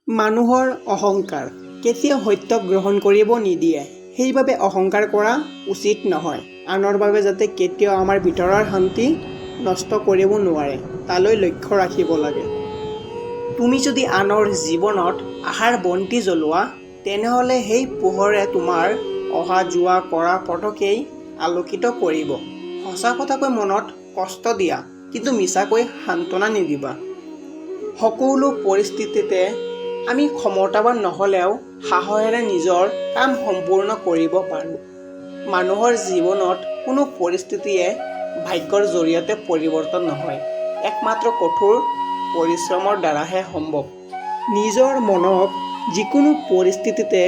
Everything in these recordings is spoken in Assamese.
মানুহৰ অহংকাৰ কেতিয়াও সত্য গ্ৰহণ কৰিব নিদিয়ে। সেইবাবে অহংকাৰ কৰা উচিত নহয়। আনৰ বাবে যাতে কেতিয়াও আমাৰ ভিতৰৰ শান্তি নষ্ট কৰিব নোৱাৰে তালৈ লক্ষ্য ৰাখিব লাগে। তুমি যদি আনৰ জীৱনত আশাৰ বন্তি জ্বলোৱা তেনেহ'লে সেই পোহৰে তোমাৰ অহা যোৱা কৰা পথকেই আলোকিত কৰিব। সঁচা কথাকৈ মনত কষ্ট দিয়া, কিন্তু মিছাকৈ সান্তনা নিদিবা। সকলো পৰিস্থিতিতে আমি ক্ষমতাৱান নহ'লেও সাহসেৰে নিজৰ কাম সম্পূৰ্ণ কৰিব পাৰোঁ। মানুহৰ জীৱনত কোনো পৰিস্থিতিয়ে ভাগ্যৰ জৰিয়তে পৰিৱৰ্তন নহয়, একমাত্ৰ কঠোৰ পৰিশ্ৰমৰ দ্বাৰাহে সম্ভৱ। নিজৰ মনক যিকোনো পৰিস্থিতিতে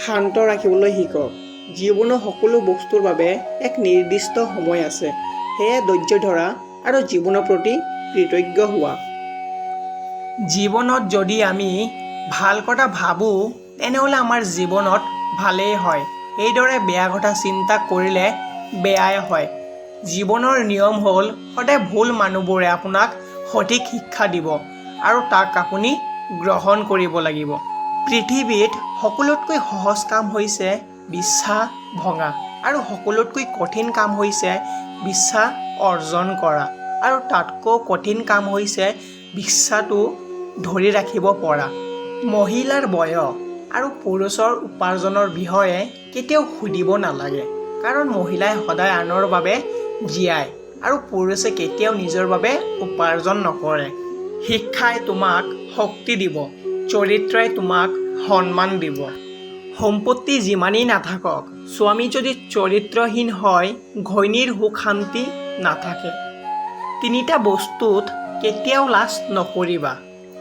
শান্ত ৰাখিবলৈ শিকক। জীৱনৰ সকলো বস্তুৰ বাবে এক নিৰ্দিষ্ট সময় আছে, সেয়ে ধৈৰ্য ধৰা আৰু জীৱনৰ প্ৰতি কৃতজ্ঞ হোৱা। জীৱনত যদি আমি ভাল কথা ভাবোঁ তেনেহ'লে আমাৰ জীৱনত ভালেই হয়। এইদৰে বেয়া কথা চিন্তা কৰিলে বেয়াই হয়। জীৱনৰ নিয়ম হ'ল সদায় ভুল মানুহবোৰে আপোনাক সঠিক শিক্ষা দিব আৰু তাক আপুনি গ্ৰহণ কৰিব লাগিব। পৃথিৱীত সকলোতকৈ সহজ কাম হৈছে বিশ্বাস ভঙা আৰু সকলোতকৈ কঠিন কাম হৈছে বিশ্বাস অৰ্জন কৰা, আৰু তাতকৈ কঠিন কাম হৈছে বিশ্বাসটো ধৰি ৰাখিব পৰা। মহিলাৰ বয়স আৰু পুৰুষৰ উপাৰ্জনৰ বিষয়ে কেতিয়াও সুধিব নালাগে, কাৰণ মহিলাই সদায় আনৰ বাবে জীয়ায় আৰু পুৰুষে কেতিয়াও নিজৰ বাবে উপাৰ্জন নকৰে। শিক্ষাই তোমাক শক্তি দিব, চৰিত্ৰই তোমাক সন্মান দিব। সম্পত্তি যিমানেই নাথাকক, স্বামী যদি চৰিত্ৰহীন হয় ঘৈণীৰ সুখ শান্তি নাথাকে। তিনিটা বস্তুত কেতিয়াও লাজ নকৰিবা: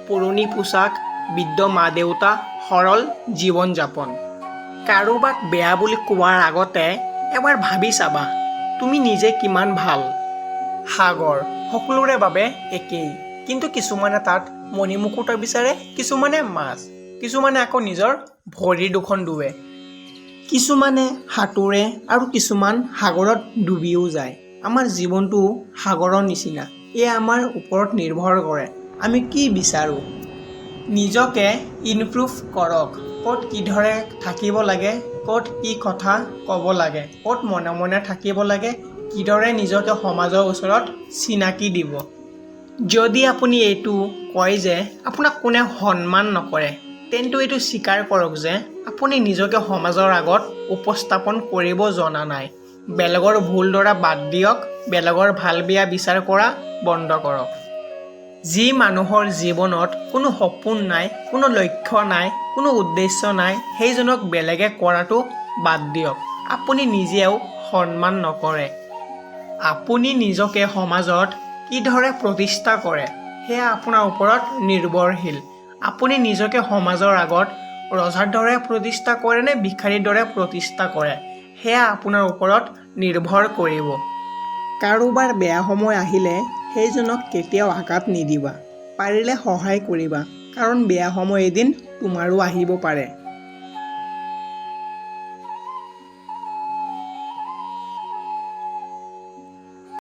পুৰণি পোচাক, বৃদ্ধ মা দেউতা, সৰল জীৱন যাপন। কাৰোবাক বেয়া বুলি কোৱাৰ আগতে এবাৰ ভাবি চাবা তুমি নিজে কিমান ভাল। সাগৰ সকলোৰে বাবে একেই, কিন্তু কিছুমানে তাত মণিমুকুতা বিচাৰে, কিছুমানে মাছ, কিছুমানে আকৌ নিজৰ ভৰি দুখন ধুৱে। কিছুমানে সাঁতোৰে আৰু কিছুমান সাগৰত ডুবিও যায়। আমাৰ জীৱনটো সাগৰৰ নিচিনা, এয়া আমাৰ ওপৰত নিৰ্ভৰ কৰে আমি কি বিচাৰোঁ। নিজকে ইমপ্ৰুভ কৰক। ক'ত কিদৰে থাকিব লাগে, ক'ত কি কথা ক'ব লাগে, ক'ত মনে মনে থাকিব লাগে, কিদৰে নিজকে সমাজৰ ওচৰত চিনাকি দিব। যদি আপুনি এইটো কয় যে আপোনাক কোনে সন্মান নকৰে, তেন্তে এইটো স্বীকাৰ কৰক যে আপুনি নিজকে সমাজৰ আগত উপস্থাপন কৰিব জনা নাই। বেলেগৰ ভুল ধৰা বাদ দিয়ক, বেলেগৰ ভাল বেয়া বিচাৰ কৰা বন্ধ কৰক। যি মানুহৰ জীৱনত কোনো সপোন নাই, কোনো লক্ষ্য নাই, কোনো উদ্দেশ্য নাই, সেইজনক বেলেগে কৰাটো বাদ দিয়ক। আপুনি নিজেও সন্মান নকৰে। আপুনি নিজকে সমাজত কিদৰে প্ৰতিষ্ঠা কৰে সেয়া আপোনাৰ ওপৰত নিৰ্ভৰশীল। আপুনি নিজকে সমাজৰ আগত ৰজাৰ দৰে প্ৰতিষ্ঠা কৰে নে ভিক্ষাৰীৰ দৰে প্ৰতিষ্ঠা কৰে, সেয়া আপোনাৰ ওপৰত নিৰ্ভৰ কৰিব। কাৰোবাৰ বেয়া সময় আহিলে সেইজনক কেতিয়াও আঘাত নিদিবা, পাৰিলে সহায় কৰিবা, কাৰণ বেয়া সময় এদিন তোমাৰো আহিব পাৰে।